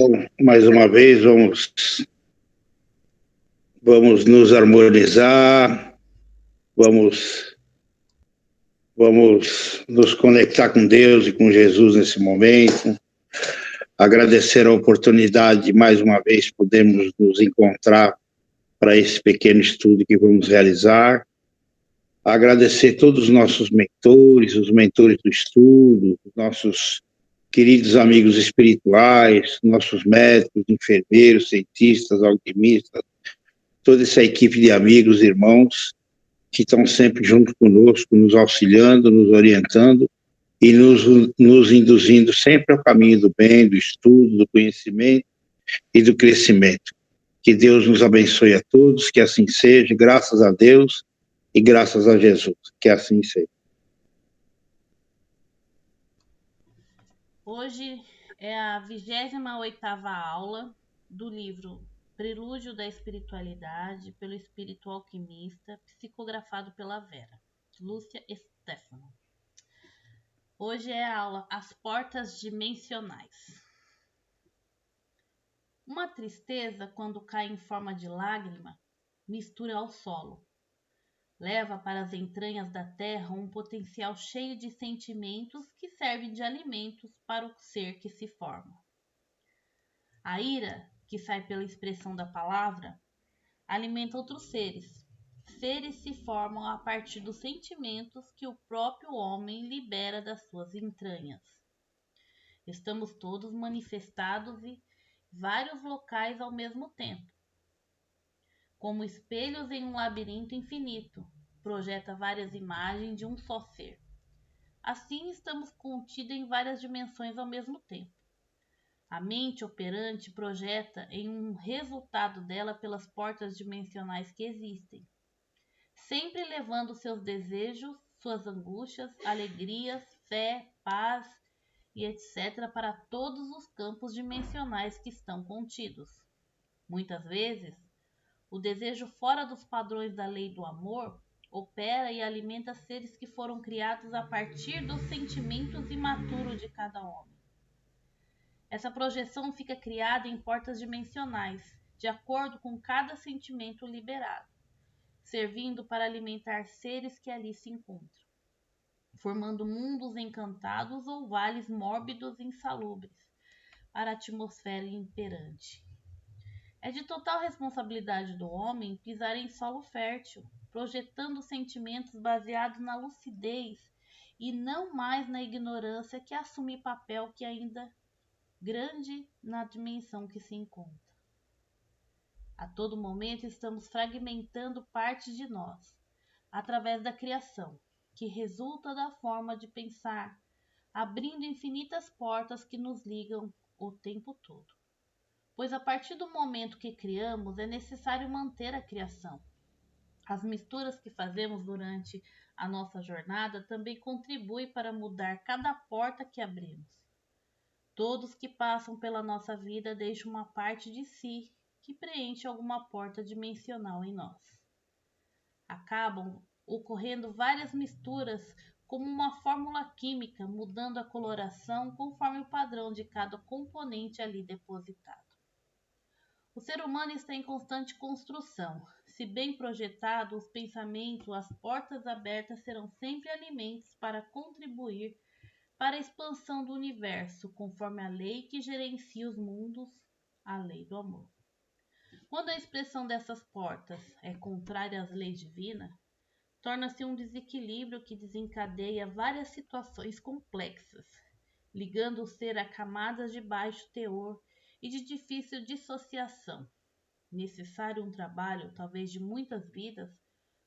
Então, mais uma vez, vamos nos harmonizar, vamos, vamos nos conectar com Deus e com Jesus nesse momento. Agradecer a oportunidade de, mais uma vez, podermos nos encontrar para esse pequeno estudo que vamos realizar. Agradecer todos os nossos mentores, os mentores do estudo, os nossos queridos amigos espirituais, nossos médicos, enfermeiros, cientistas, alquimistas, toda essa equipe de amigos, irmãos, que estão sempre junto conosco, nos auxiliando, nos orientando e nos induzindo sempre ao caminho do bem, do estudo, do conhecimento e do crescimento. Que Deus nos abençoe a todos, que assim seja, graças a Deus e graças a Jesus, que assim seja. Hoje é a 28ª aula do livro Prelúdio da Espiritualidade, pelo Espírito Alquimista, psicografado pela Vera, Lúcia Stefano. Hoje é a aula As Portas Dimensionais. Uma tristeza, quando cai em forma de lágrima, mistura ao solo. Leva para as entranhas da terra um potencial cheio de sentimentos que servem de alimentos para o ser que se forma. A ira, que sai pela expressão da palavra, alimenta outros seres. Seres se formam a partir dos sentimentos que o próprio homem libera das suas entranhas. Estamos todos manifestados em vários locais ao mesmo tempo. Como espelhos em um labirinto infinito, projeta várias imagens de um só ser. Assim, estamos contidos em várias dimensões ao mesmo tempo. A mente operante projeta em um resultado dela pelas portas dimensionais que existem, sempre levando seus desejos, suas angústias, alegrias, fé, paz e etc. para todos os campos dimensionais que estão contidos. Muitas vezes, o desejo fora dos padrões da lei do amor opera e alimenta seres que foram criados a partir dos sentimentos imaturos de cada homem. Essa projeção fica criada em portas dimensionais, de acordo com cada sentimento liberado, servindo para alimentar seres que ali se encontram, formando mundos encantados ou vales mórbidos e insalubres para a atmosfera imperante. É de total responsabilidade do homem pisar em solo fértil, projetando sentimentos baseados na lucidez e não mais na ignorância que assume papel que ainda grande na dimensão que se encontra. A todo momento estamos fragmentando partes de nós, através da criação, que resulta da forma de pensar, abrindo infinitas portas que nos ligam o tempo todo. Pois a partir do momento que criamos, é necessário manter a criação. As misturas que fazemos durante a nossa jornada também contribuem para mudar cada porta que abrimos. Todos que passam pela nossa vida deixam uma parte de si que preenche alguma porta dimensional em nós. Acabam ocorrendo várias misturas como uma fórmula química, mudando a coloração conforme o padrão de cada componente ali depositado. O ser humano está em constante construção. Se bem projetado, os pensamentos, as portas abertas serão sempre alimentos para contribuir para a expansão do universo, conforme a lei que gerencia os mundos, a lei do amor. Quando a expressão dessas portas é contrária às leis divinas, torna-se um desequilíbrio que desencadeia várias situações complexas, ligando o ser a camadas de baixo teor e de difícil dissociação. Necessário um trabalho, talvez de muitas vidas,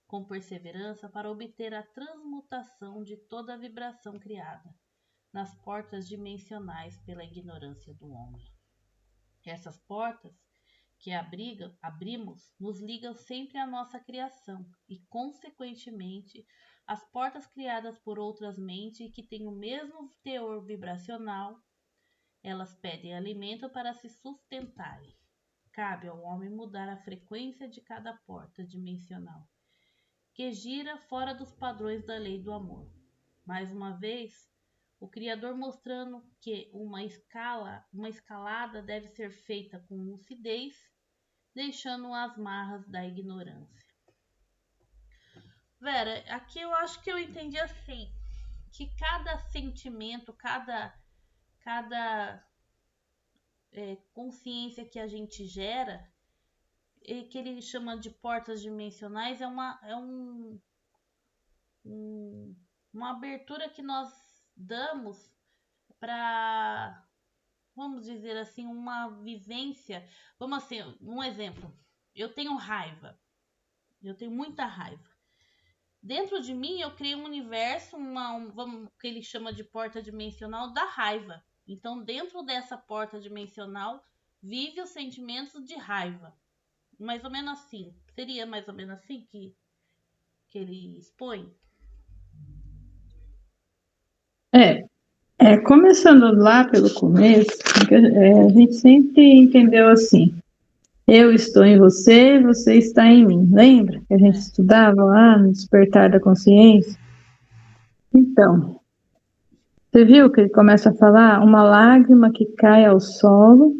com perseverança para obter a transmutação de toda a vibração criada nas portas dimensionais pela ignorância do homem. Essas portas que abrimos nos ligam sempre à nossa criação e, consequentemente, as portas criadas por outras mentes que têm o mesmo teor vibracional, elas pedem alimento para se sustentarem. Cabe ao homem mudar a frequência de cada porta dimensional, que gira fora dos padrões da lei do amor. Mais uma vez, o Criador mostrando que uma escalada deve ser feita com lucidez, deixando as marras da ignorância. Vera, aqui eu acho que eu entendi assim, que cada sentimento, cada consciência que a gente gera, que ele chama de portas dimensionais, é uma abertura que nós damos para, vamos dizer assim, uma vivência. Vamos assim, um exemplo. Eu tenho raiva. Eu tenho muita raiva. Dentro de mim, eu criei um universo, que ele chama de porta dimensional da raiva. Então, dentro dessa porta dimensional, vive os sentimentos de raiva. Mais ou menos assim. Seria mais ou menos assim que ele expõe? Começando lá pelo começo, a gente sempre entendeu assim: eu estou em você, você está em mim. Lembra que a gente estudava lá no Despertar da Consciência? Então, você viu que ele começa a falar uma lágrima que cai ao solo,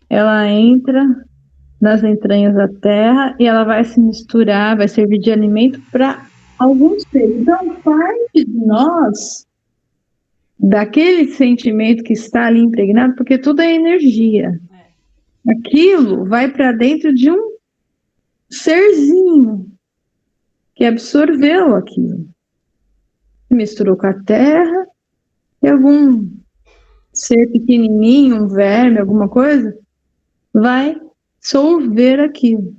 ela entra nas entranhas da terra e ela vai se misturar, vai servir de alimento para alguns seres. Então, parte de nós, daquele sentimento que está ali impregnado, porque tudo é energia. Aquilo vai para dentro de um serzinho que absorveu aquilo. Misturou com a terra e algum ser pequenininho, um verme, alguma coisa, vai solver aquilo.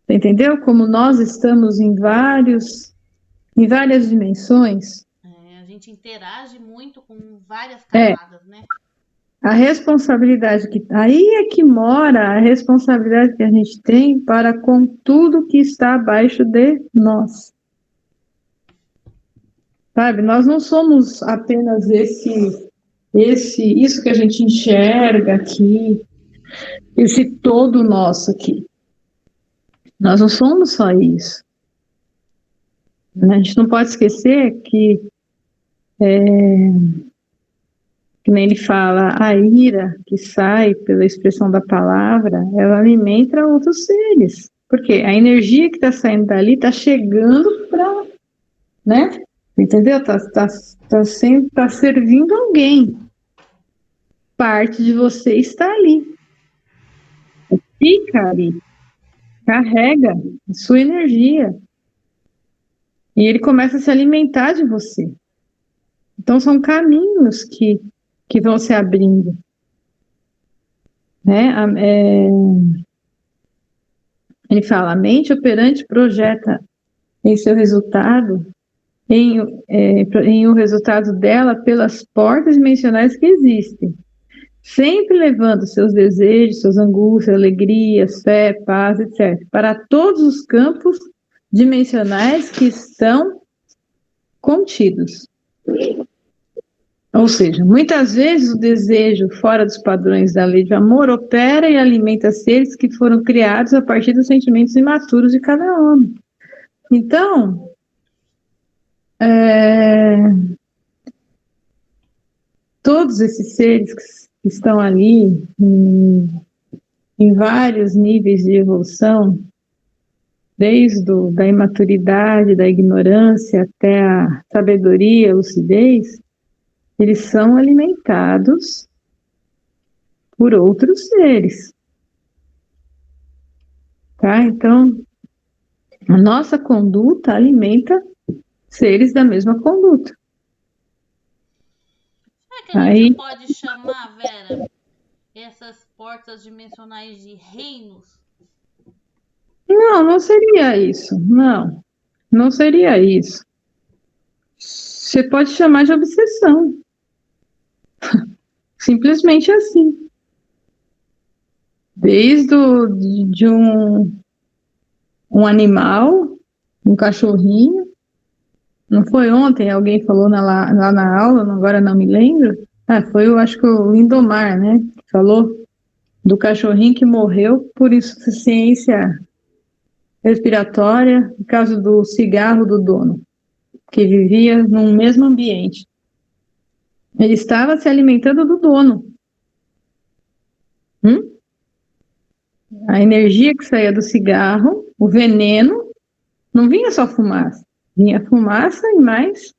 Você entendeu? Como nós estamos em várias dimensões. A gente interage muito com várias camadas, né? A responsabilidade aí é que mora a responsabilidade que a gente tem para com tudo que está abaixo de nós. Sabe? Nós não somos apenas isso que a gente enxerga aqui, esse todo nosso aqui. Nós não somos só isso. A gente não pode esquecer que nem ele fala, a ira que sai pela expressão da palavra, ela alimenta outros seres. Porque a energia que está saindo dali está chegando para, né? Entendeu? Tá servindo alguém. Parte de você está ali. Fica ali. Carrega a sua energia. E ele começa a se alimentar de você. Então, são caminhos que vão se abrindo. Né? Ele fala, a mente operante projeta em seu resultado, em o resultado dela pelas portas dimensionais que existem, sempre levando seus desejos, suas angústias, alegrias, fé, paz, etc., para todos os campos dimensionais que estão contidos. Ou seja, muitas vezes o desejo fora dos padrões da lei de amor opera e alimenta seres que foram criados a partir dos sentimentos imaturos de cada homem. Então, todos esses seres que estão ali em vários níveis de evolução, desde da imaturidade, da ignorância até a sabedoria, a lucidez, eles são alimentados por outros seres. Tá? Então, a nossa conduta alimenta seres da mesma conduta. Será que a gente pode chamar, Vera, essas portas dimensionais de reinos? Não seria isso. Não seria isso. Você pode chamar de obsessão. Simplesmente assim. Desde de um animal, um cachorrinho. Não foi ontem, alguém falou lá na aula, agora não me lembro. Foi, eu acho que o Lindomar, né? Que falou do cachorrinho que morreu por insuficiência respiratória, por causa do cigarro do dono. que vivia no mesmo ambiente. Ele estava se alimentando do dono. A energia que saía do cigarro, o veneno, não vinha só fumaça. Vinha fumaça e mais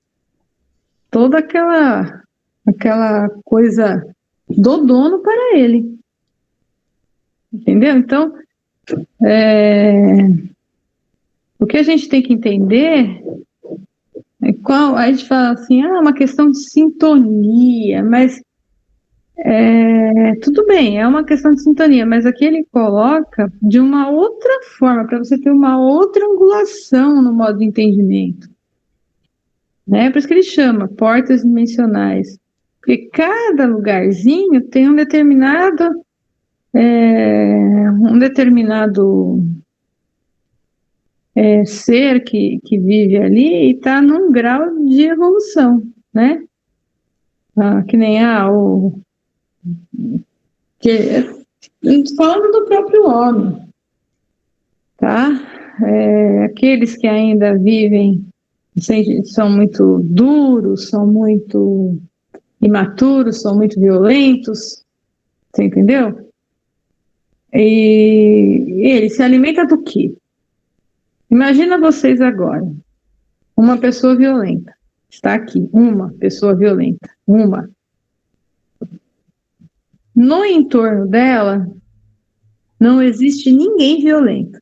toda aquela coisa do dono para ele. Entendeu? Então, o que a gente tem que entender é a gente fala assim, uma questão de sintonia, mas tudo bem, é uma questão de sintonia, mas aqui ele coloca de uma outra forma, para você ter uma outra angulação no modo de entendimento. Né? Por isso que ele chama portas dimensionais, porque cada lugarzinho tem um determinado ser que vive ali e está num grau de evolução, né? Que nem falando do próprio homem, tá? Aqueles que ainda vivem, são muito duros, são muito imaturos, são muito violentos, você entendeu? E ele se alimenta do quê? Imagina vocês agora, uma pessoa violenta, está aqui, uma pessoa violenta, uma. No entorno dela, não existe ninguém violento.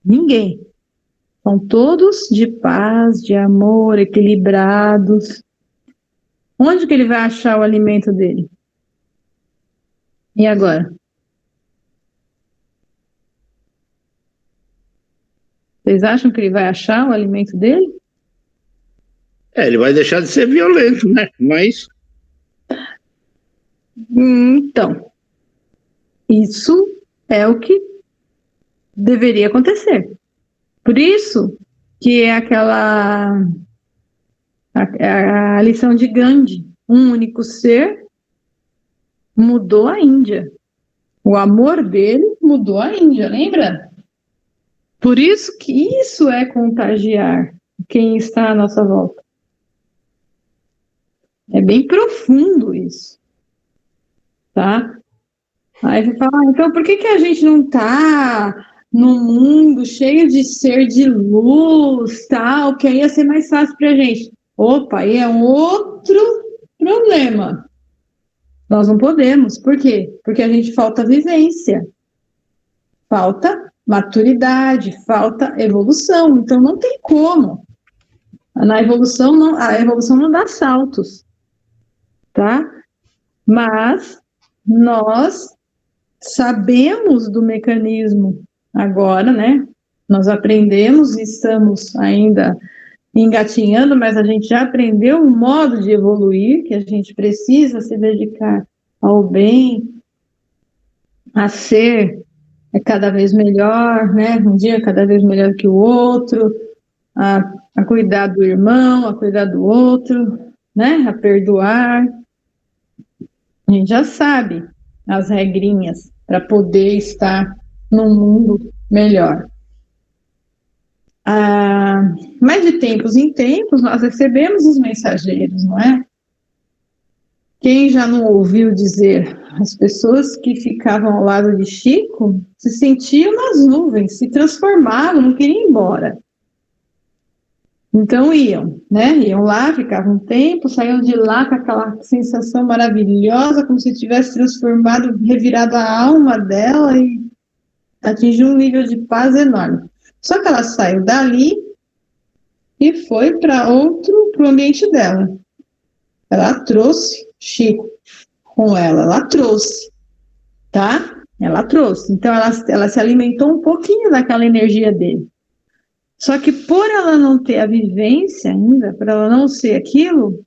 Ninguém. São todos de paz, de amor, equilibrados. Onde que ele vai achar o alimento dele? E agora? Vocês acham que ele vai achar o alimento dele? Ele vai deixar de ser violento, né? Mas... Então, isso é o que deveria acontecer. Por isso que é a lição de Gandhi, um único ser mudou a Índia. O amor dele mudou a Índia, lembra? Por isso que isso é contagiar quem está à nossa volta. É bem profundo isso. Tá? Aí você fala, então por que a gente não está num mundo cheio de ser de luz, tal, que aí ia ser mais fácil para a gente? Opa, aí é um outro problema. Nós não podemos. Por quê? Porque a gente falta vivência, falta maturidade, falta evolução. Então não tem como. A evolução não dá saltos, tá? Mas nós sabemos do mecanismo agora, né? Nós aprendemos e estamos ainda engatinhando, mas a gente já aprendeu um modo de evoluir, que a gente precisa se dedicar ao bem, a ser cada vez melhor, né? Um dia cada vez melhor que o outro, a cuidar do irmão, a cuidar do outro, né? A perdoar. A gente já sabe as regrinhas para poder estar num mundo melhor. Mas de tempos em tempos nós recebemos os mensageiros, não é? Quem já não ouviu dizer, as pessoas que ficavam ao lado de Chico se sentiam nas nuvens, se transformavam, não queriam ir embora. Então iam, né? Iam lá, ficavam um tempo, saíam de lá com aquela sensação maravilhosa, como se tivesse transformado, revirado a alma dela e atingiu um nível de paz enorme. Só que ela saiu dali e foi para o ambiente dela. Ela trouxe Chico com ela trouxe, tá? Ela trouxe. Então ela se alimentou um pouquinho daquela energia dele. Só que por ela não ter a vivência ainda, por ela não ser aquilo,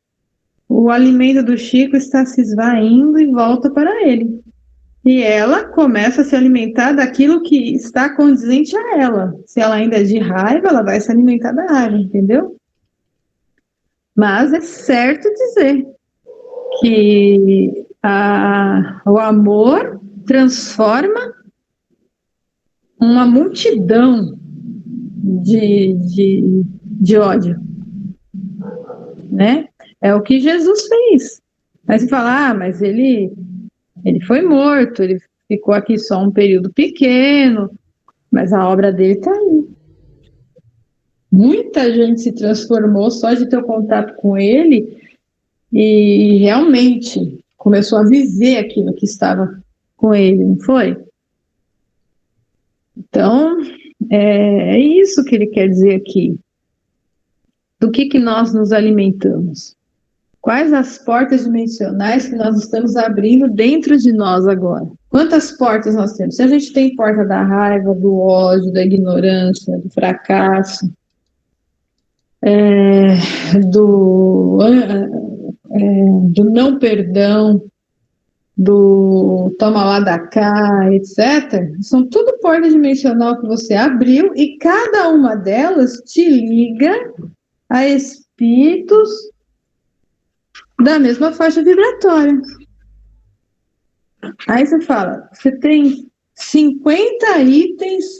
o alimento do Chico está se esvaindo e volta para ele. E ela começa a se alimentar daquilo que está condizente a ela. Se ela ainda é de raiva, ela vai se alimentar da raiva, entendeu? Mas é certo dizer que o amor transforma uma multidão de de ódio, né? É o que Jesus fez. Aí você fala, mas ele foi morto, ele ficou aqui só um período pequeno, mas a obra dele está aí. Muita gente se transformou só de ter o contato com ele e realmente começou a viver aquilo que estava com ele, não foi? Então, é isso que ele quer dizer aqui. Do que nós nos alimentamos? Quais as portas dimensionais que nós estamos abrindo dentro de nós agora? Quantas portas nós temos? Se a gente tem porta da raiva, do ódio, da ignorância, do fracasso, do não perdão, do toma lá da cá, etc. São tudo porta dimensional que você abriu e cada uma delas te liga a espíritos da mesma faixa vibratória. Aí você fala, você tem 50 itens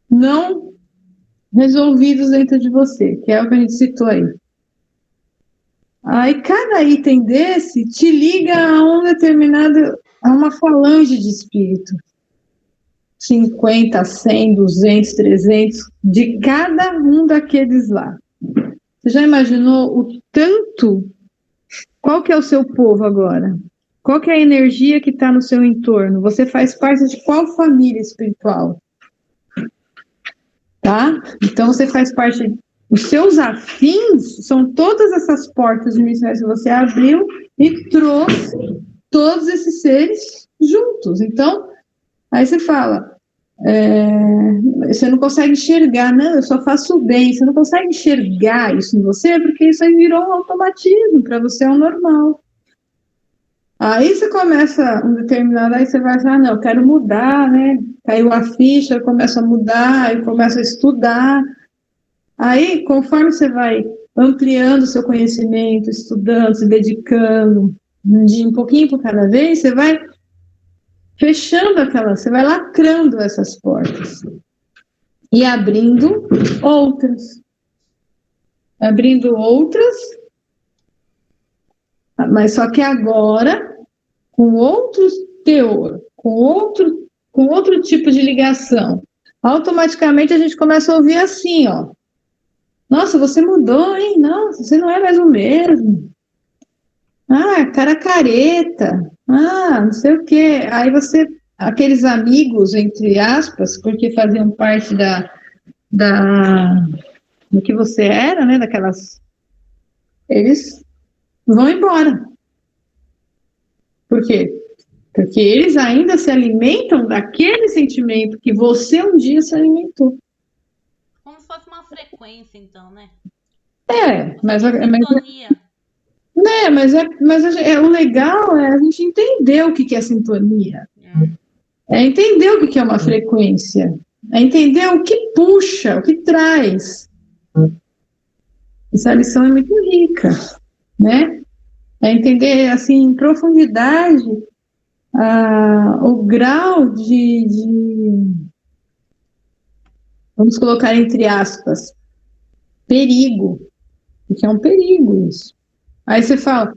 não resolvidos dentro de você, que é o que a gente citou aí. Aí cada item desse te liga a uma falange de espírito. 50, 100, 200, 300, de cada um daqueles lá. Você já imaginou o tanto? Qual que é o seu povo agora? Qual que é a energia que está no seu entorno? Você faz parte de qual família espiritual? Tá? Então você faz parte... Os seus afins são todas essas portas dimensionais que você abriu e trouxe todos esses seres juntos. Então, aí você fala, você não consegue enxergar, não, eu só faço bem. Você não consegue enxergar isso em você porque isso aí virou um automatismo, para você é o normal. Aí você começa um determinado, aí você vai falar, não, eu quero mudar, né? Caiu a ficha, eu começo a mudar, eu começo a estudar. Aí, conforme você vai ampliando o seu conhecimento, estudando, se dedicando, de um pouquinho por cada vez, você vai fechando você vai lacrando essas portas e abrindo outras. Abrindo outras, mas só que agora, com outro teor, com outro tipo de ligação. Automaticamente a gente começa a ouvir assim, ó. Nossa, você mudou, hein? Nossa, você não é mais o mesmo. Ah, cara careta. Ah, não sei o quê. Aí aqueles amigos, entre aspas, porque faziam parte do que você era, né? Eles vão embora. Por quê? Porque eles ainda se alimentam daquele sentimento que você um dia se alimentou. Como se fosse uma frequência, então, né? Mas sintonia. O legal é a gente entender o que é sintonia. É entender o que é uma frequência. É entender o que puxa, o que traz. Essa lição é muito rica, né? É entender, assim, em profundidade, o grau de vamos colocar entre aspas, perigo, porque é um perigo isso. Aí você fala,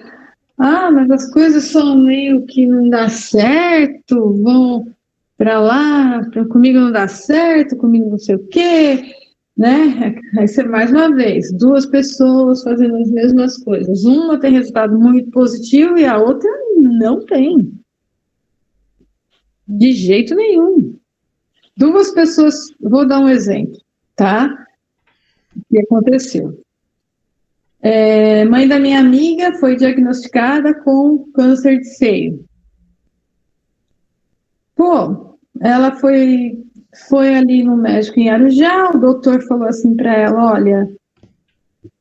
mas as coisas são meio que não dá certo, vão para lá, comigo não dá certo, comigo não sei o quê, né? Aí você, mais uma vez, duas pessoas fazendo as mesmas coisas. Uma tem resultado muito positivo e a outra não tem. De jeito nenhum. Duas pessoas, vou dar um exemplo, tá? O que aconteceu? Mãe da minha amiga foi diagnosticada com câncer de seio. Pô, ela foi ali no médico em Arujá, o doutor falou assim para ela, olha,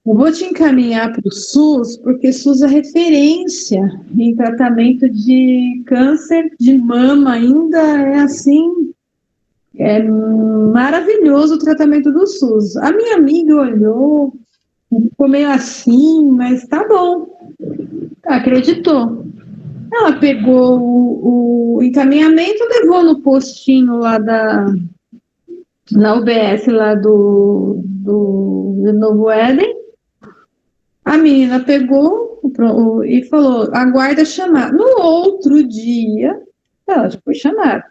eu vou te encaminhar para o SUS, porque SUS é referência em tratamento de câncer de mama, ainda é assim, é maravilhoso o tratamento do SUS. A minha amiga olhou, ficou meio assim, mas tá bom, acreditou. Ela pegou o encaminhamento, levou no postinho lá na UBS lá do Novo Éden. A menina pegou e falou, aguarda chamar. No outro dia, ela foi chamada.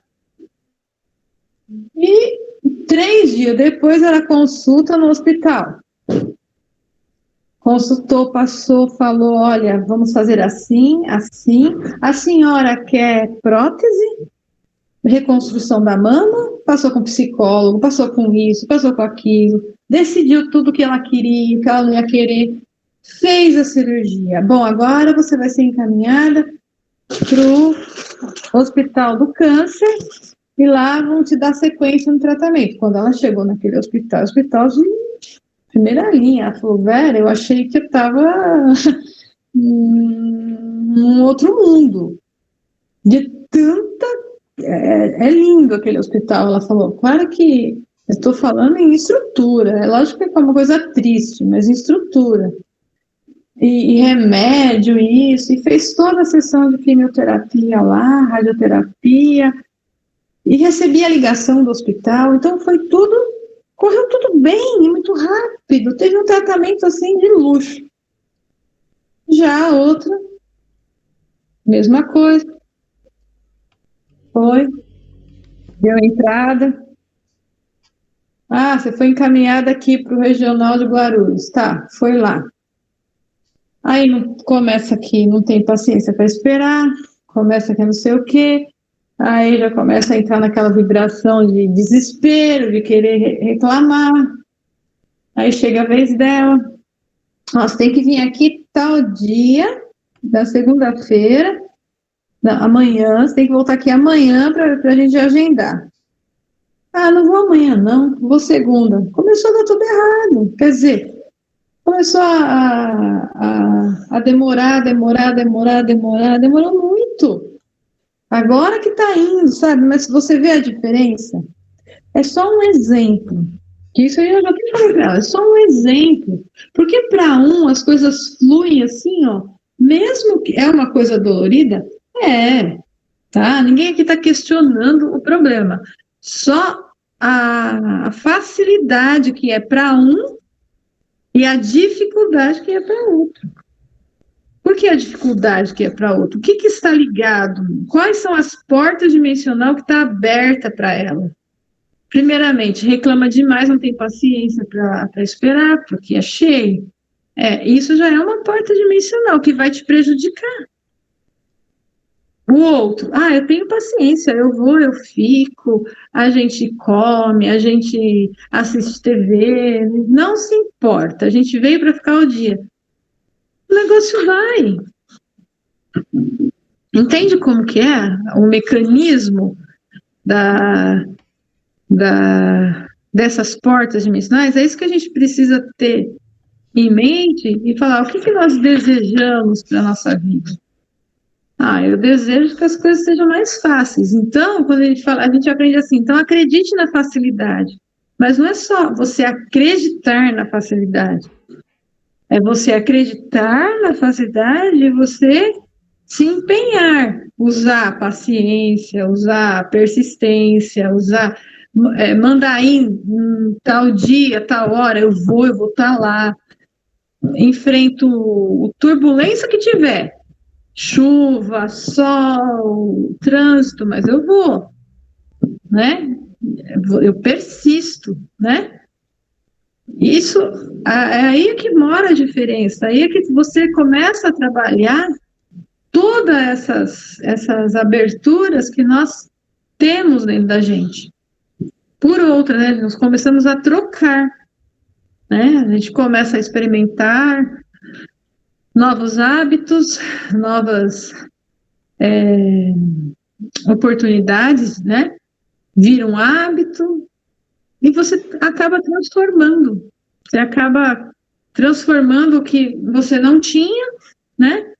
E 3 dias depois, ela consulta no hospital. Consultou, passou, falou, olha, vamos fazer assim, assim. A senhora quer prótese? Reconstrução da mama? Passou com psicólogo, passou com isso, passou com aquilo. Decidiu tudo que ela queria, que ela não ia querer. Fez a cirurgia. Bom, agora você vai ser encaminhada para o Hospital do Câncer e lá vão te dar sequência no tratamento. Quando ela chegou naquele hospital de primeira linha, ela falou, Vera, eu achei que eu estava num outro mundo. De tanta... É lindo aquele hospital, ela falou. Claro que eu estou falando em estrutura. É lógico que é uma coisa triste, mas em estrutura. E remédio, isso, e fez toda a sessão de quimioterapia lá, radioterapia, e recebi a ligação do hospital, então foi tudo, correu tudo bem, muito rápido, teve um tratamento assim de luxo. Já a outra, mesma coisa, foi, deu entrada, você foi encaminhada aqui para o Regional de Guarulhos, tá, foi lá. Aí começa aqui, não tem paciência para esperar, começa aqui não sei o quê, aí já começa a entrar naquela vibração de desespero, de querer reclamar. Aí chega a vez dela, você tem que vir aqui tal dia, da segunda-feira, amanhã, você tem que voltar aqui amanhã para a gente agendar. Não vou amanhã não, vou segunda. Começou a dar tudo errado, quer dizer... Começou a demorar, demorou muito. Agora que está indo, sabe? Mas se você vê a diferença, é só um exemplo. Que isso aí eu já tenho falado para ela, é só um exemplo. Porque para as coisas fluem assim, ó. Mesmo que é uma coisa dolorida, tá? Ninguém aqui está questionando o problema. Só a facilidade que é para e a dificuldade que é para outro. Por que a dificuldade que é para outro? O que está ligado? Quais são as portas dimensional que está aberta para ela? Primeiramente, reclama demais, não tem paciência para esperar, porque é cheio. Isso já é uma porta dimensional que vai te prejudicar. O outro, eu tenho paciência, eu vou, eu fico, a gente come, a gente assiste TV, não se importa, a gente veio para ficar o dia. O negócio vai. Entende como que é o mecanismo dessas portas dimensionais? É isso que a gente precisa ter em mente e falar, o que nós desejamos para a nossa vida? Eu desejo que as coisas sejam mais fáceis. Então, quando a gente fala, a gente aprende assim, então acredite na facilidade. Mas não é só você acreditar na facilidade. É você acreditar na facilidade e você se empenhar, usar a paciência, usar a persistência, mandar em tal dia, tal hora, eu vou estar lá. Enfrento a turbulência que tiver. Chuva, sol, trânsito, mas eu vou, né? Eu persisto, né? Isso, é aí que mora a diferença, aí é que você começa a trabalhar todas essas aberturas que nós temos dentro da gente. Por outra, né? Nós começamos a trocar, né? A gente começa a experimentar novos hábitos, novas oportunidades, né? Vira um hábito e você acaba transformando. Você acaba transformando o que você não tinha, né?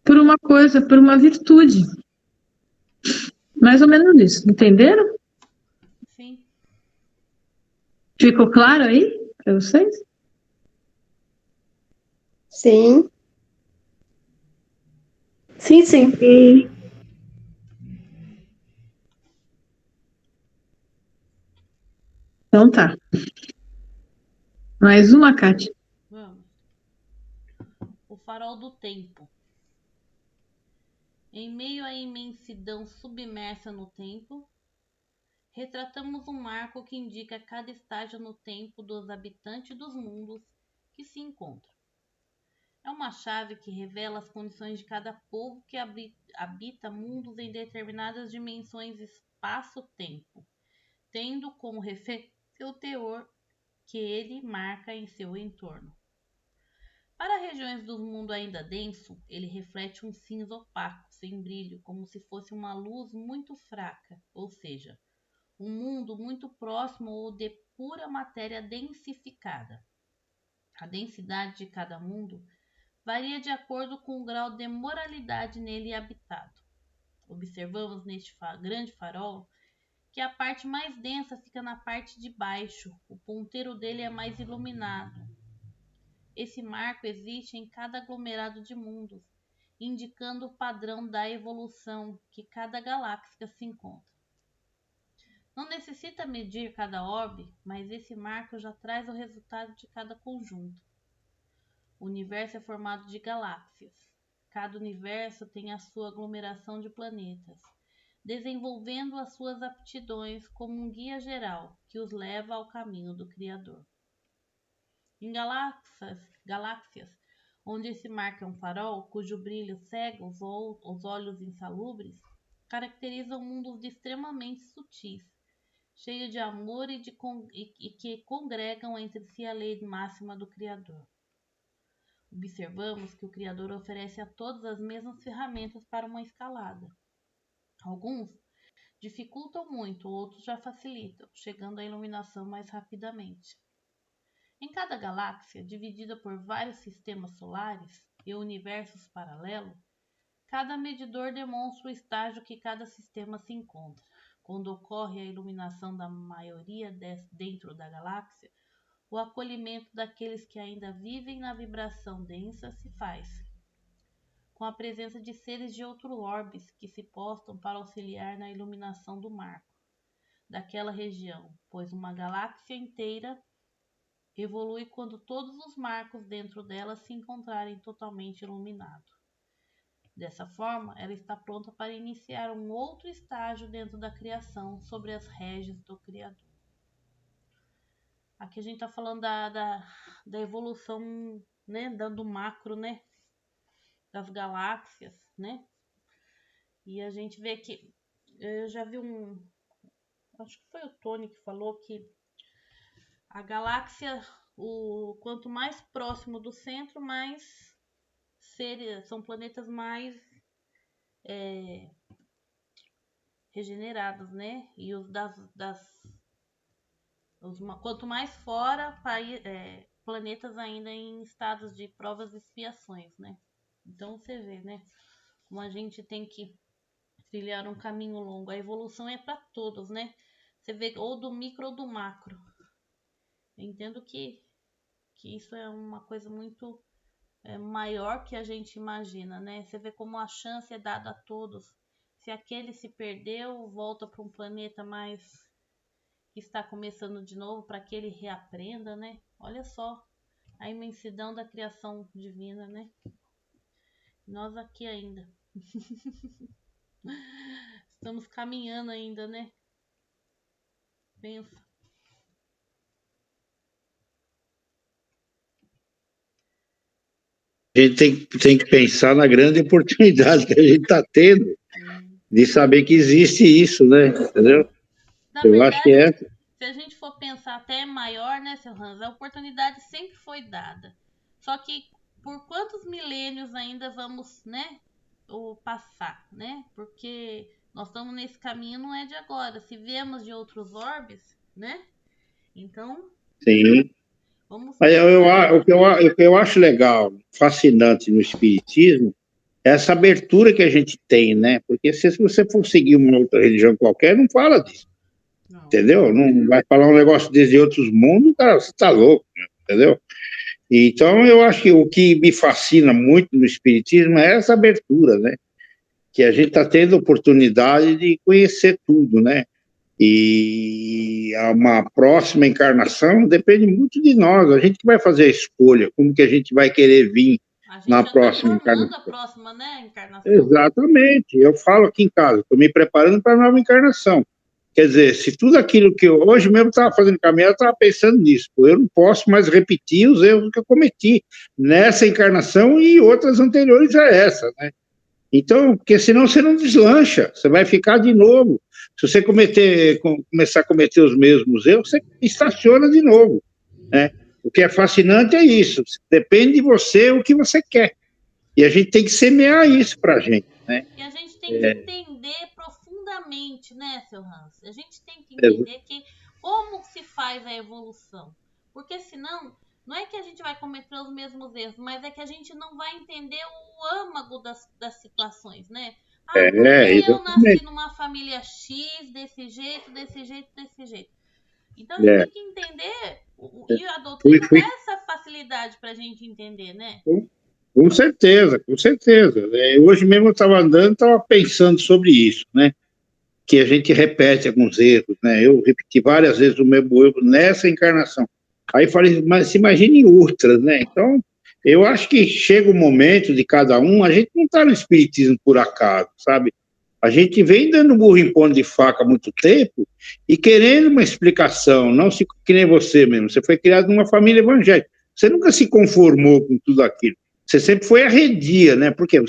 Por uma coisa, por uma virtude. Mais ou menos isso, entenderam? Sim. Ficou claro aí para vocês? Sim. Sim. Então tá. Mais uma, Kátia. Vamos. O farol do tempo. Em meio à imensidão submersa no tempo, retratamos um marco que indica cada estágio no tempo dos habitantes dos mundos que se encontram. É uma chave que revela as condições de cada povo que habita mundos em determinadas dimensões espaço-tempo, tendo como referência o teor que ele marca em seu entorno. Para regiões do mundo ainda denso, ele reflete um cinza opaco, sem brilho, como se fosse uma luz muito fraca, ou seja, um mundo muito próximo ou de pura matéria densificada. A densidade de cada mundo varia de acordo com o grau de moralidade nele habitado. Observamos neste grande farol que a parte mais densa fica na parte de baixo, o ponteiro dele é mais iluminado. Esse marco existe em cada aglomerado de mundos, indicando o padrão da evolução que cada galáxia se encontra. Não necessita medir cada orbe, mas esse marco já traz o resultado de cada conjunto. O universo é formado de galáxias. Cada universo tem a sua aglomeração de planetas, desenvolvendo as suas aptidões como um guia geral que os leva ao caminho do Criador. Em galáxias onde se marca um farol, cujo brilho cega os olhos insalubres, caracterizam mundos extremamente sutis, cheios de amor e que congregam entre si a lei máxima do Criador. Observamos que o Criador oferece a todos as mesmas ferramentas para uma escalada. Alguns dificultam muito, outros já facilitam, chegando à iluminação mais rapidamente. Em cada galáxia, dividida por vários sistemas solares e universos paralelos, cada medidor demonstra o estágio que cada sistema se encontra. Quando ocorre a iluminação da maioria dentro da galáxia, o acolhimento daqueles que ainda vivem na vibração densa se faz, com a presença de seres de outros orbes que se postam para auxiliar na iluminação do marco daquela região, pois uma galáxia inteira evolui quando todos os marcos dentro dela se encontrarem totalmente iluminados. Dessa forma, ela está pronta para iniciar um outro estágio dentro da criação sobre as rédeas do Criador. Aqui a gente está falando da evolução, né, do macro, né, das galáxias, né? E a gente vê que, eu já vi acho que foi o Tony que falou que a galáxia, quanto mais próximo do centro, mais são planetas mais regenerados, né? E quanto mais fora, planetas ainda em estados de provas e expiações, né? Então você vê, né? Como a gente tem que trilhar um caminho longo. A evolução é para todos, né? Você vê ou do micro ou do macro. Eu entendo que isso é uma coisa muito maior que a gente imagina, né? Você vê como a chance é dada a todos. Se aquele se perdeu, volta para um planeta mais que está começando de novo para que ele reaprenda, né? Olha só a imensidão da criação divina, né? Nós aqui ainda. Estamos caminhando ainda, né? Pensa. A gente tem que pensar na grande oportunidade que a gente está tendo de saber que existe isso, né? Entendeu? Eu acho que se a gente for pensar até maior, né, seu Hans, a oportunidade sempre foi dada. Só que por quantos milênios ainda vamos, né, passar, né? Porque nós estamos nesse caminho, não é de agora. Se viemos de outros orbes, né? Então... Sim. Vamos... O que eu acho legal, fascinante no espiritismo, é essa abertura que a gente tem, né? Porque se você for seguir uma outra religião qualquer, não fala disso. Não. Entendeu? Não vai falar um negócio desde outros mundos, cara, você tá louco, né? Entendeu? Então, eu acho que o que me fascina muito no espiritismo é essa abertura, né? Que a gente está tendo oportunidade de conhecer tudo, né? E uma próxima encarnação depende muito de nós. A gente que vai fazer a escolha, como que a gente vai querer vir na próxima encarnação. A próxima, né, encarnação. Exatamente. Eu falo aqui em casa, estou me preparando para a nova encarnação. Quer dizer, se tudo aquilo que eu hoje mesmo estava fazendo caminhada, eu estava pensando nisso. Eu não posso mais repetir os erros que eu cometi nessa encarnação e outras anteriores a essa, né? Então, porque senão você não deslancha, você vai ficar de novo. Se você começar a cometer os mesmos erros, você estaciona de novo, né? O que é fascinante é isso, depende de você o que você quer. E a gente tem que semear isso para a gente, né? E a gente tem que entender profundamente, né, seu Hans? A gente tem que entender como se faz a evolução. Porque senão, não é que a gente vai cometer os mesmos erros, mas é que a gente não vai entender o âmago das situações, né? Porque eu nasci numa família X, desse jeito. Então, a gente tem que entender, e a doutrina dá essa facilidade para a gente entender, né? Com certeza, com certeza. Hoje mesmo eu estava andando, estava pensando sobre isso, né? Que a gente repete alguns erros, né? Eu repeti várias vezes o mesmo erro nessa encarnação. Aí falei, mas se imagine em outras, né? Então, eu acho que chega o momento de cada um, a gente não está no espiritismo por acaso, sabe? A gente vem dando burro em ponto de faca há muito tempo e querendo uma explicação, não se, que nem você mesmo. Você foi criado numa família evangélica. Você nunca se conformou com tudo aquilo. Você sempre foi arredia, né? Porque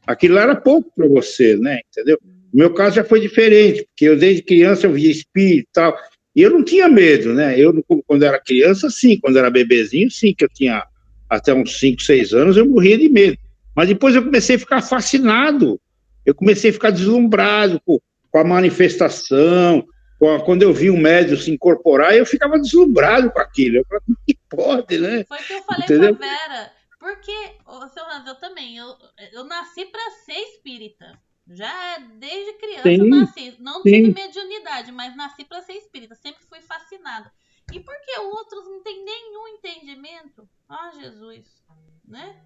aquilo era pouco para você, né? Entendeu? No meu caso já foi diferente, porque eu desde criança eu via espírito e tal, e eu não tinha medo, né? Eu, quando era criança, sim, quando era bebezinho, sim, que eu tinha até uns 5, 6 anos, eu morria de medo. Mas depois eu comecei a ficar fascinado, eu comecei a ficar deslumbrado com a manifestação, quando eu vi um médium se incorporar, eu ficava deslumbrado com aquilo. Eu falei, que pode, né? Foi o que eu falei pra Vera, porque, seu Hans, eu também, eu nasci para ser espírita. Já desde criança eu nasci. Não tive mediunidade, mas nasci para ser espírita. Sempre fui fascinada. E por que outros não têm nenhum entendimento? Ah, Jesus, né?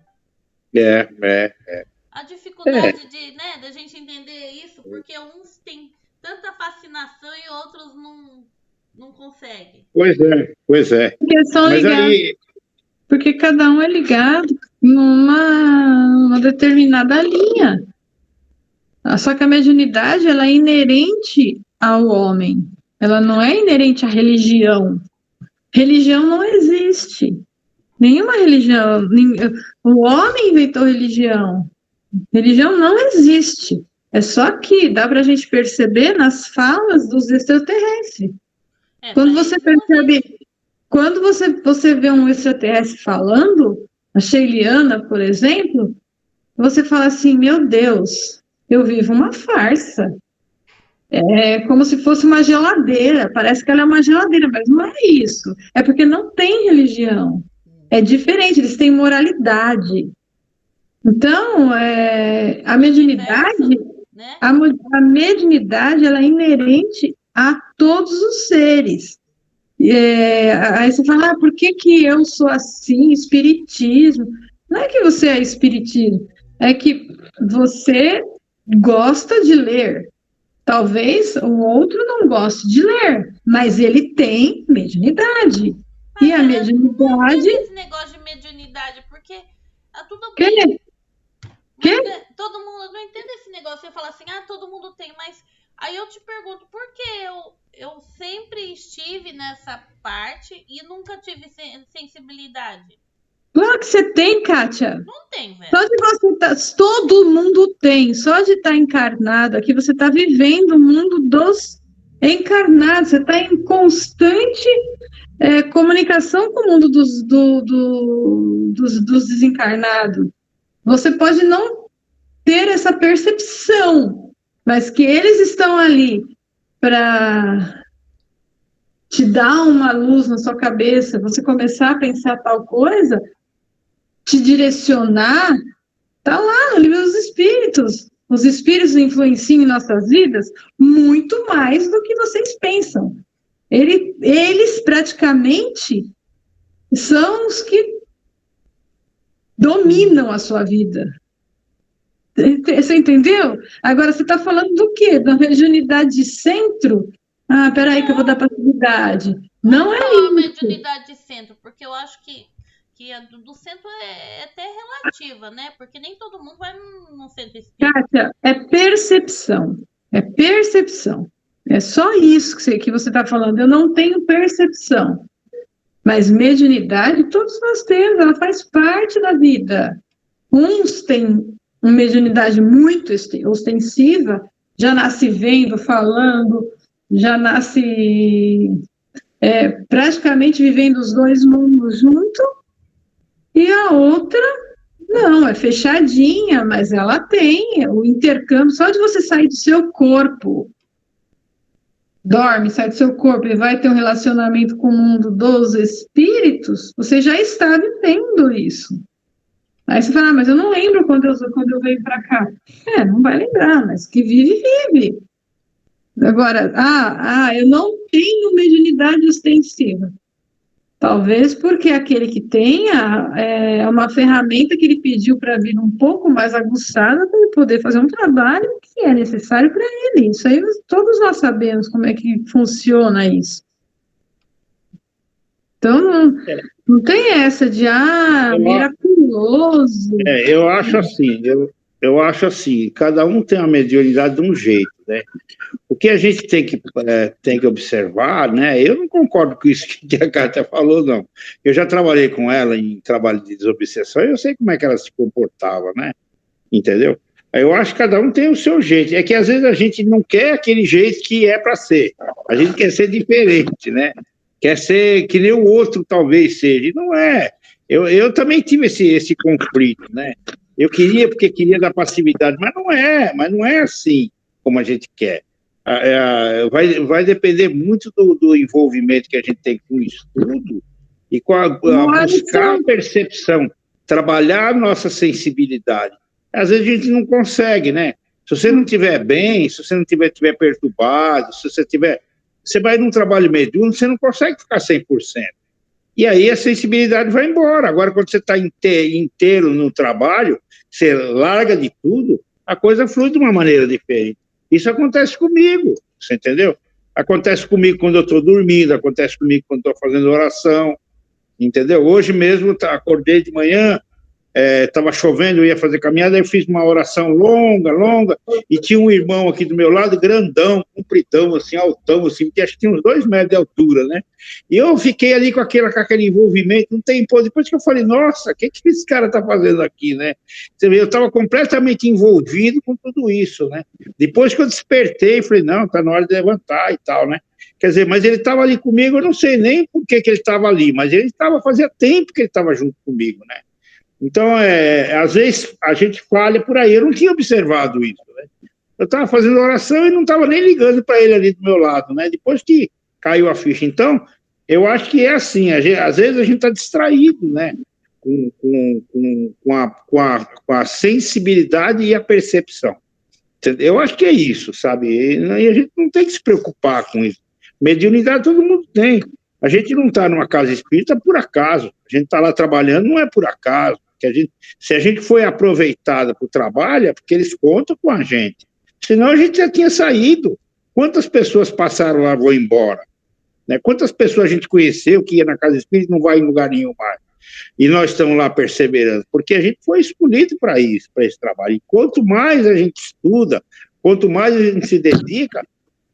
A dificuldade da gente entender isso, porque uns têm tanta fascinação e outros não conseguem. Pois é. Porque são ligados. Porque cada um é ligado numa determinada linha. Só que a mediunidade, ela é inerente ao homem. Ela não é inerente à religião. Religião não existe. Nenhuma religião. O homem inventou religião. Religião não existe. É só que dá para a gente perceber nas falas dos extraterrestres. Quando você percebe... Quando você vê um extraterrestre falando, a Sheiliana, por exemplo, você fala assim, meu Deus, eu vivo uma farsa. É como se fosse uma geladeira, parece que ela é uma geladeira, mas não é isso. É porque não tem religião. É diferente, eles têm moralidade. Então, a mediunidade, a mediunidade, ela é inerente a todos os seres. Aí você fala, por que eu sou assim, espiritismo? Não é que você é espiritismo, é que você gosta de ler. Talvez o outro não goste de ler, mas ele tem mediunidade. E a mediunidade... Não esse negócio de mediunidade, porque tudo bem. Todo mundo não entende esse negócio. Você fala assim, todo mundo tem, mas... Aí eu te pergunto, por que eu sempre estive nessa parte e nunca tive sensibilidade? Claro que você tem, Kátia. Não tem, velho. Só de você todo mundo tem. Só de estar encarnado aqui, você está vivendo o mundo dos encarnados. Você está em constante comunicação com o mundo dos desencarnados. Você pode não ter essa percepção, mas que eles estão ali para te dar uma luz na sua cabeça, você começar a pensar tal coisa, te direcionar, está lá no livro dos Espíritos. Os Espíritos influenciam em nossas vidas muito mais do que vocês pensam. Eles praticamente são os que dominam a sua vida. Você entendeu? Agora, você está falando do quê? Da mediunidade de centro? Peraí que eu vou dar passividade. Não é Falar isso. mediunidade de centro, porque eu acho que a do centro é até relativa, né? Porque nem todo mundo vai num centro espírita. Kátia, é percepção. É percepção. É só isso que você está falando. Eu não tenho percepção. Mas mediunidade, todos nós temos, ela faz parte da vida. Uns têm uma mediunidade muito ostensiva, já nasce vendo, falando, já nasce praticamente vivendo os dois mundos juntos, e a outra, não, é fechadinha, mas ela tem o intercâmbio, só de você sair do seu corpo, dorme, sai do seu corpo e vai ter um relacionamento com o mundo dos espíritos, você já está vivendo isso. Aí você fala, mas eu não lembro quando eu venho para cá. Não vai lembrar, mas que vive, vive. Agora, eu não tenho mediunidade ostensiva. Talvez porque aquele que tenha é uma ferramenta que ele pediu para vir um pouco mais aguçada para ele poder fazer um trabalho que é necessário para ele. Isso aí todos nós sabemos como é que funciona isso. Então, não tem essa de, miraculoso. Eu acho assim, cada um tem uma mediunidade de um jeito, né? O que a gente tem que observar, né? Eu não concordo com isso que a Kátia falou, não. Eu já trabalhei com ela em trabalho de desobsessão e eu sei como é que ela se comportava, né? Entendeu? Eu acho que cada um tem o seu jeito. É que às vezes a gente não quer aquele jeito que é para ser. A gente quer ser diferente, né? Quer ser que nem o outro talvez seja. E não é. Eu também tive esse conflito, né? Eu queria porque queria dar passividade, mas não é assim como a gente quer. Vai depender muito do envolvimento que a gente tem com o estudo e com a buscar a percepção, trabalhar a nossa sensibilidade. Às vezes a gente não consegue, né? Se você não estiver bem, se você não estiver perturbado, se você tiver... Você vai num trabalho mediúnico, você não consegue ficar 100%. E aí a sensibilidade vai embora. Agora, quando você está inteiro no trabalho, você larga de tudo, a coisa flui de uma maneira diferente. Isso acontece comigo, você entendeu? Acontece comigo quando eu estou dormindo, acontece comigo quando estou fazendo oração, entendeu? Hoje mesmo, acordei de manhã, estava chovendo, eu ia fazer caminhada, eu fiz uma oração longa, e tinha um irmão aqui do meu lado, grandão, compridão, assim, altão, assim, que acho que tinha uns 2 metros de altura, né? E eu fiquei ali com aquele envolvimento, um tempo, depois que eu falei, nossa, o que esse cara está fazendo aqui, né? Você vê, eu estava completamente envolvido com tudo isso, né? Depois que eu despertei, falei, não, está na hora de levantar e tal, né? Quer dizer, mas ele estava ali comigo, eu não sei nem por que ele estava ali, mas fazia tempo que ele estava junto comigo, né? Então, às vezes, a gente falha por aí. Eu não tinha observado isso, né? Eu estava fazendo oração e não estava nem ligando para ele ali do meu lado, né? Depois que caiu a ficha. Então, eu acho que é assim, às vezes a gente está distraído, né? Com a sensibilidade e a percepção. Eu acho que é isso, sabe? E a gente não tem que se preocupar com isso. Mediunidade todo mundo tem. A gente não está numa casa espírita por acaso. A gente está lá trabalhando, não é por acaso. Se a gente foi aproveitada para o trabalho, é porque eles contam com a gente. Senão a gente já tinha saído. Quantas pessoas passaram lá e vão embora? Né? Quantas pessoas a gente conheceu que ia na casa espírita e não vai em lugar nenhum mais? E nós estamos lá perseverando, porque a gente foi escolhido para isso, para esse trabalho. E quanto mais a gente estuda, quanto mais a gente se dedica,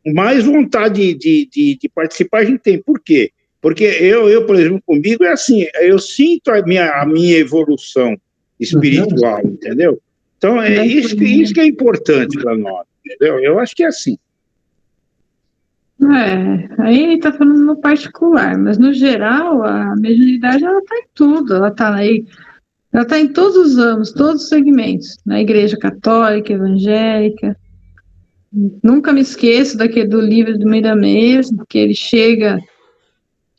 mais vontade de participar a gente tem. Por quê? Porque eu, por exemplo, comigo é assim, eu sinto a minha evolução espiritual, entendeu? Então, é isso que é importante para nós, entendeu? Eu acho que é assim. Aí está falando no particular, mas no geral, a mediunidade, ela está em tudo, ela está aí, ela está em todos os ramos, todos os segmentos, na igreja católica, evangélica. Nunca me esqueço do livro do Miramês, que ele chega...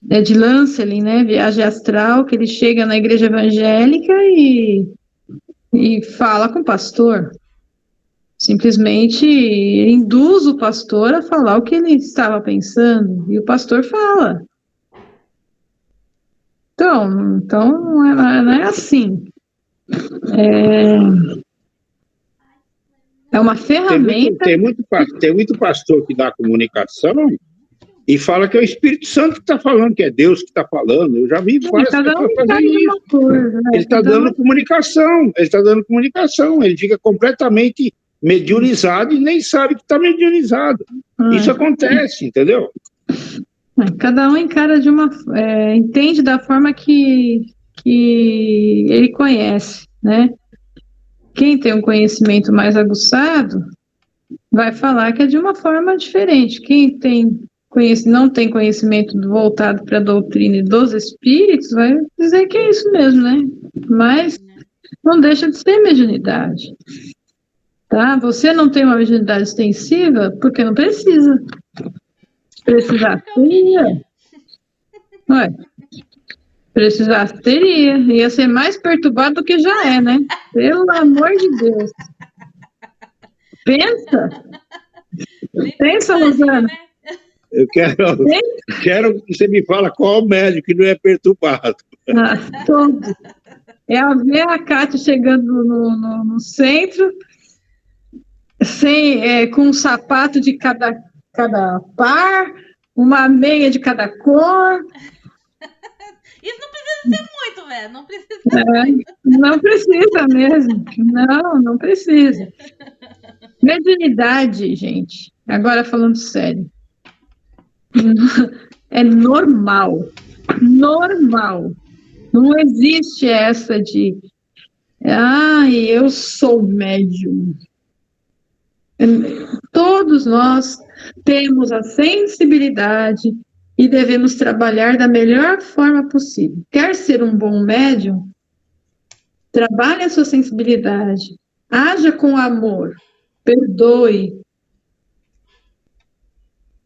de Lancelin, né, Viagem Astral, que ele chega na igreja evangélica e fala com o pastor. Simplesmente induz o pastor a falar o que ele estava pensando, e o pastor fala. Então não é assim. É uma ferramenta... Tem muito pastor que dá comunicação E fala que é o Espírito Santo que está falando, que é Deus que está falando. Eu já vi várias pessoas fazendo isso. Coisa, né? Ele está dando comunicação, ele fica completamente mediunizado e nem sabe que está mediunizado. Isso acontece, entendeu? Cada um encara de entende da forma que ele conhece, né? Quem tem um conhecimento mais aguçado vai falar que é de uma forma diferente. Quem não tem conhecimento voltado para a doutrina dos espíritos vai dizer que é isso mesmo, né? Mas não deixa de ser mediunidade. Tá? Você não tem uma mediunidade extensiva porque não precisa. Precisar teria. Ué, precisasse teria. Ia ser mais perturbado do que já é, né? Pelo amor de Deus. Pensa, Rosana. Eu quero que você me fala qual médico que não é perturbado. Todo. É ver a Cátia chegando no centro, com um sapato de cada par, uma meia de cada cor. Isso não precisa ser muito, velho. Não precisa muito. Não precisa mesmo. Não precisa. Mediunidade, gente, agora falando sério, é normal. Não existe essa de eu sou médium. Todos nós temos a sensibilidade e devemos trabalhar da melhor forma possível. Quer ser um bom médium? Trabalhe a sua sensibilidade, haja com amor, perdoe,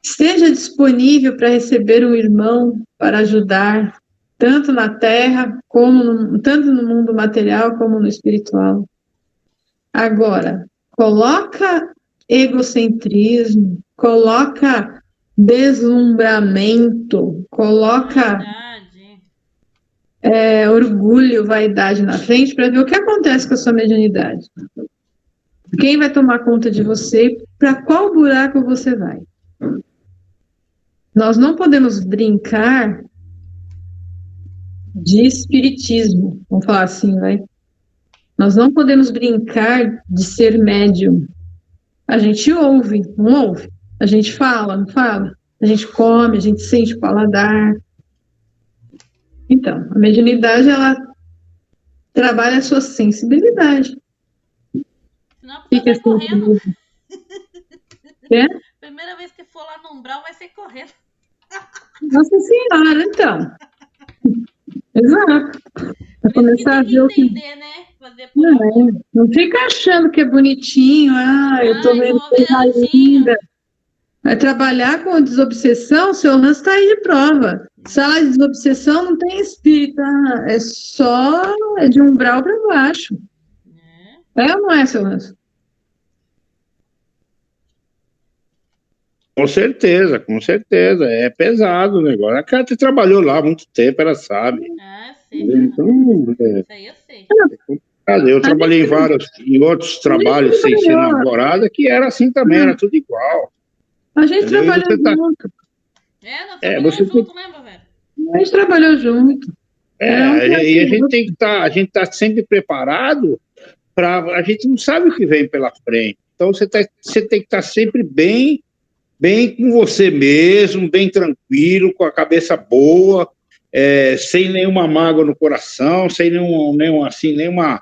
esteja disponível para receber um irmão, para ajudar, tanto na Terra, tanto no mundo material como no espiritual. Agora, coloca egocentrismo, coloca deslumbramento, coloca orgulho, vaidade na frente para ver o que acontece com a sua mediunidade. Quem vai tomar conta de você? Para qual buraco você vai? Nós não podemos brincar de espiritismo, vamos falar assim, vai? Nós não podemos brincar de ser médium. A gente ouve, não ouve? A gente fala, não fala? A gente come, a gente sente o paladar. Então, a mediunidade, ela trabalha a sua sensibilidade. Senão a pessoa vai correndo. É? Primeira vez que for lá no umbral, vai ser correndo. Nossa Senhora, então. Exato. Vai começar a ver o que... entender, né? Fazer por não fica achando que é bonitinho. Eu tô vendo coisa linda. Vai trabalhar com a desobsessão, seu lance está aí de prova. Sala de desobsessão não tem espírito, é de umbral para baixo. É ou não é, seu lance? Com certeza. É pesado o negócio. A Cátia trabalhou lá há muito tempo, ela sabe. Sim. Então, isso aí eu sei. É complicado. Eu trabalhei em outros trabalhos sem ser namorada, que era assim também, era tudo igual. A gente trabalhou junto. Nós trabalhamos junto, lembra, velho? A gente trabalhou junto. E a gente tem que estar sempre preparado para... A gente não sabe o que vem pela frente. Então, você tem que estar sempre bem com você mesmo, bem tranquilo, com a cabeça boa, sem nenhuma mágoa no coração, sem nenhuma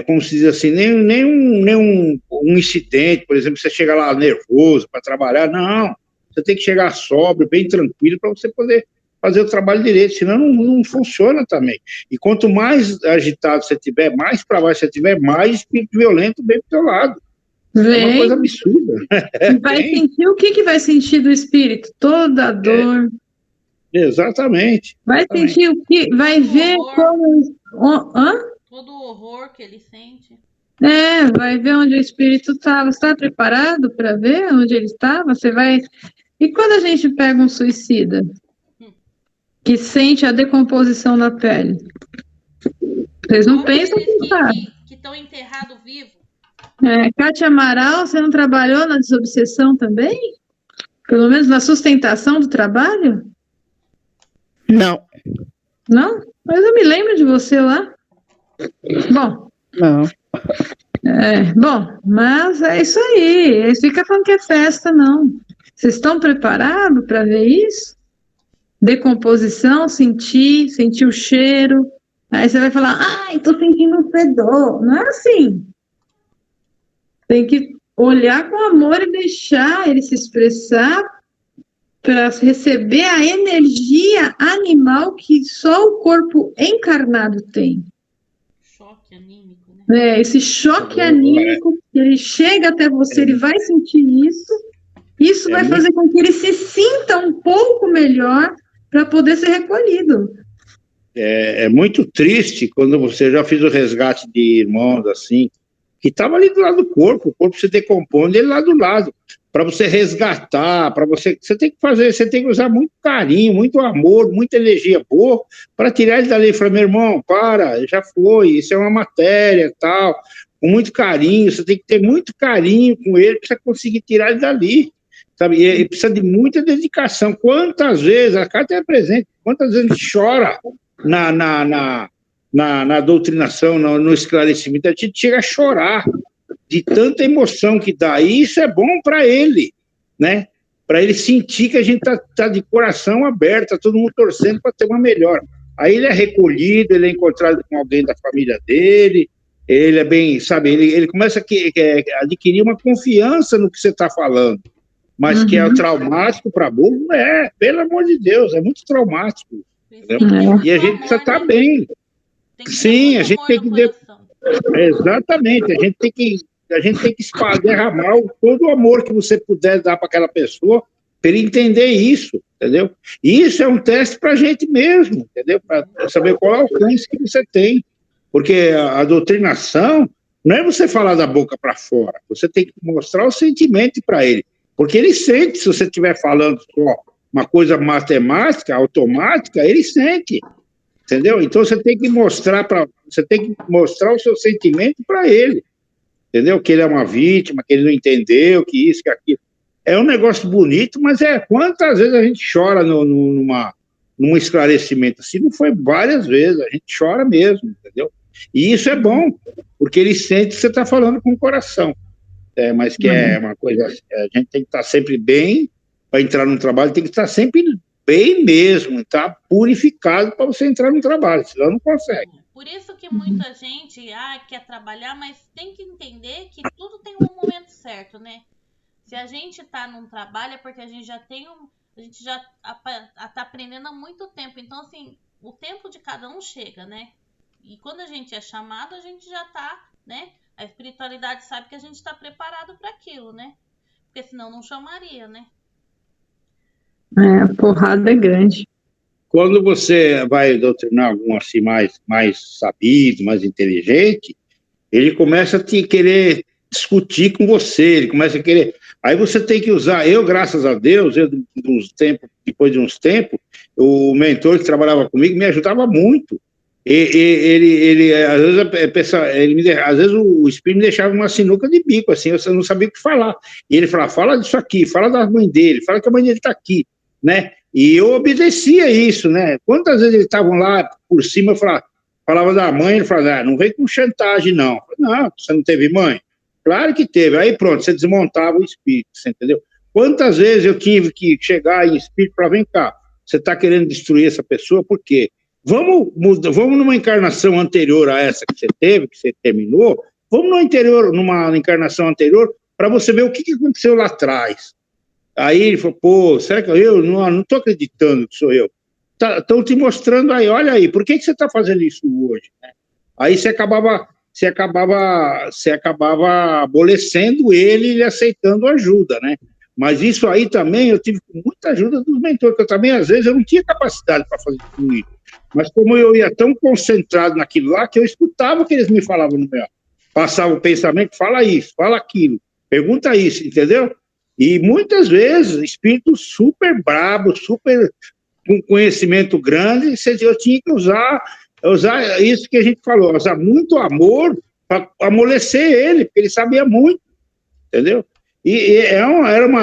como se diz assim, nenhum incidente, por exemplo, você chega lá nervoso para trabalhar, não, você tem que chegar sóbrio, bem tranquilo, para você poder fazer o trabalho direito, senão não funciona também. E quanto mais agitado você tiver, mais para baixo você tiver, mais espírito violento vem pro teu lado. É uma coisa absurda. Vai sentir o que vai sentir do espírito? Toda a dor. Exatamente. Vai sentir o que? Vai ver como... Todo o horror que ele sente. Vai ver onde o espírito estava. Você está preparado para ver onde ele estava? Você vai... E quando a gente pega um suicida que sente a decomposição da pele? Vocês não pensam que estão enterrados vivos? Cátia Amaral, você não trabalhou na desobsessão também? Pelo menos na sustentação do trabalho? Não. Não? Mas eu me lembro de você lá. Bom. Não. Bom, mas é isso aí. Eles ficam falando que é festa, não. Vocês estão preparados para ver isso? Decomposição, sentir o cheiro. Aí você vai falar, ai, tô sentindo um fedor. Não é assim. Tem que olhar com amor e deixar ele se expressar para receber a energia animal que só o corpo encarnado tem. Choque anímico, né? Esse choque anímico, ele chega até você, ele vai sentir isso. Isso vai fazer com que ele se sinta um pouco melhor para poder ser recolhido. É muito triste quando você já fez o resgate de irmãos assim, que estava ali do lado do corpo, o corpo se decompondo, ele lá do lado. Para você resgatar, você tem que usar muito carinho, muito amor, muita energia boa para tirar ele dali. Falar, meu irmão, já foi, isso é uma matéria, tal, com muito carinho, você tem que ter muito carinho com ele para você conseguir tirar ele dali, sabe? E precisa de muita dedicação. Quantas vezes, a carta é presente, quantas vezes a gente chora na doutrinação, no esclarecimento, a gente chega a chorar de tanta emoção que dá. E isso é bom para ele, né? Para ele sentir que a gente tá de coração aberto, tá todo mundo torcendo para ter uma melhora. Aí ele é recolhido, ele é encontrado com alguém da família dele, ele é bem, sabe, ele começa a adquirir uma confiança no que você está falando, mas que é traumático para burro, pelo amor de Deus, é muito traumático. E a gente precisa estar bem. Sim, a gente tem que... Exatamente, a gente tem que derramar todo o amor que você puder dar para aquela pessoa, para ele entender isso, entendeu? E isso é um teste para a gente mesmo, entendeu? Para saber qual é o alcance que você tem. Porque a doutrinação não é você falar da boca para fora, você tem que mostrar o sentimento para ele. Porque ele sente, se você estiver falando só uma coisa matemática, automática, ele sente. Entendeu? Então você tem que mostrar o seu sentimento para ele, entendeu? Que ele é uma vítima, que ele não entendeu, que isso, que aquilo. É um negócio bonito, mas quantas vezes a gente chora num esclarecimento assim? Não foi várias vezes, a gente chora mesmo, entendeu? E isso é bom, porque ele sente que você está falando com o coração. Mas que é uma coisa, a gente tem que estar sempre bem, para entrar no trabalho, tem que estar sempre bem mesmo, tá purificado para você entrar no trabalho, senão não consegue. Por isso que muita gente quer trabalhar, mas tem que entender que tudo tem um momento certo, né? Se a gente tá num trabalho é porque a gente já tá aprendendo há muito tempo. Então, assim, o tempo de cada um chega, né? E quando a gente é chamado, a gente já tá, né? A espiritualidade sabe que a gente tá preparado para aquilo, né? Porque senão não chamaria, né? A porrada é grande. Quando você vai doutrinar algum assim mais sabido, mais inteligente, ele começa a te querer discutir com você, ele começa a querer... Aí você tem que usar... graças a Deus, depois de uns tempos, o mentor que trabalhava comigo me ajudava muito. Ele às vezes o espírito me deixava uma sinuca de bico, assim, eu não sabia o que falar. E ele falava, fala disso aqui, fala da mãe dele, fala que a mãe dele está aqui, né? E eu obedecia isso, né? Quantas vezes eles estavam lá por cima, eu falava da mãe, ele falava, não vem com chantagem, não. Eu falei, não, você não teve mãe? Claro que teve. Aí pronto, você desmontava o espírito, você entendeu? Quantas vezes eu tive que chegar em espírito para vem cá, você está querendo destruir essa pessoa, por quê? Vamos numa encarnação anterior a essa que você teve, que você terminou, vamos numa encarnação anterior para você ver o que aconteceu lá atrás. Aí ele falou, será que eu não estou acreditando que sou eu? Estão te mostrando aí, olha aí, por que você está fazendo isso hoje? Aí você acabava amolecendo ele aceitando ajuda, né? Mas isso aí também eu tive muita ajuda dos mentores, que eu também, às vezes, eu não tinha capacidade para fazer tudo isso. Mas como eu ia tão concentrado naquilo lá, que eu escutava o que eles me falavam no meu. Passava o pensamento, fala isso, fala aquilo, pergunta isso, entendeu? E muitas vezes, espíritos super bravos, super com conhecimento grande, eu tinha que usar isso que a gente falou, usar muito amor para amolecer ele, porque ele sabia muito, entendeu? É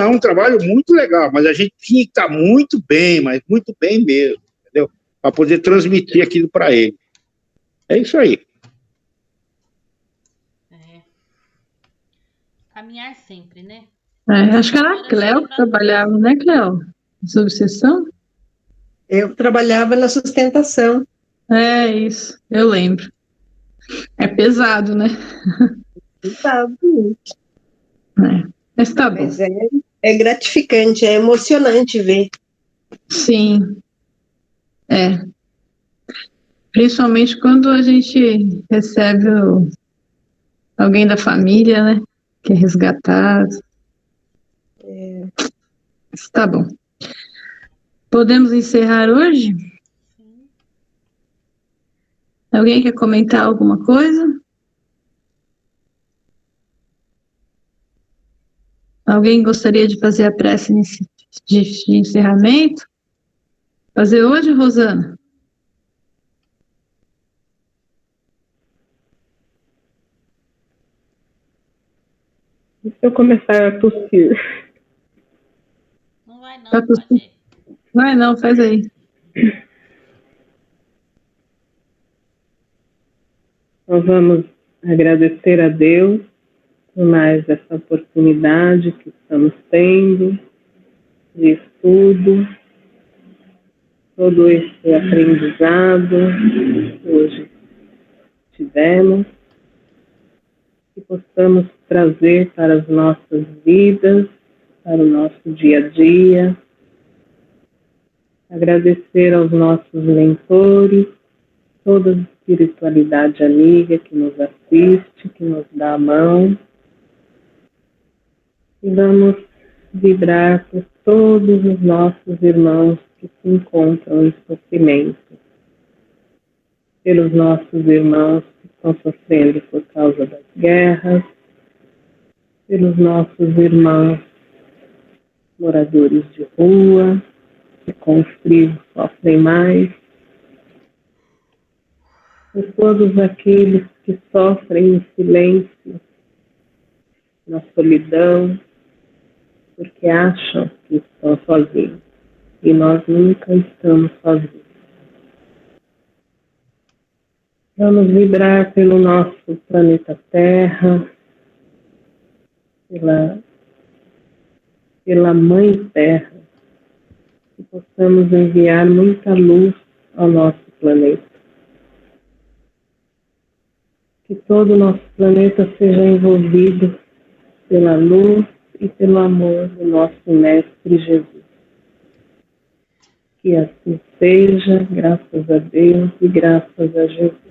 um trabalho muito legal, mas a gente tinha que estar muito bem, mas muito bem mesmo, entendeu? Para poder transmitir aquilo para ele. É isso aí. Caminhar sempre, né? Acho que era a Cléo que trabalhava, né, Cléo? Subseção? Eu trabalhava na sustentação. É isso, eu lembro. É pesado, né? Pesado. Mas tá bom. Mas é gratificante, é emocionante ver. Sim. Principalmente quando a gente recebe alguém da família, né? Que é resgatado. Mas tá bom. Podemos encerrar hoje? Sim. Alguém quer comentar alguma coisa? Alguém gostaria de fazer a prece de encerramento? Fazer hoje, Rosana? E se eu começar a tossir? Não vai não, Tá tossindo? Pajé. Vai não, faz aí. Nós vamos agradecer a Deus por mais essa oportunidade que estamos tendo de estudo, todo esse aprendizado que hoje tivemos, que possamos trazer para as nossas vidas, para o nosso dia a dia. Agradecer aos nossos mentores, toda a espiritualidade amiga que nos assiste, que nos dá a mão. E vamos vibrar por todos os nossos irmãos que se encontram em sofrimento, pelos nossos irmãos que estão sofrendo por causa das guerras, pelos nossos irmãos moradores de rua, que com o frio sofrem mais, por todos aqueles que sofrem em silêncio, na solidão, porque acham que estão sozinhos. E nós nunca estamos sozinhos. Vamos vibrar pelo nosso planeta Terra, pela Mãe Terra, que possamos enviar muita luz ao nosso planeta. Que todo o nosso planeta seja envolvido pela luz e pelo amor do nosso Mestre Jesus. Que assim seja, graças a Deus e graças a Jesus.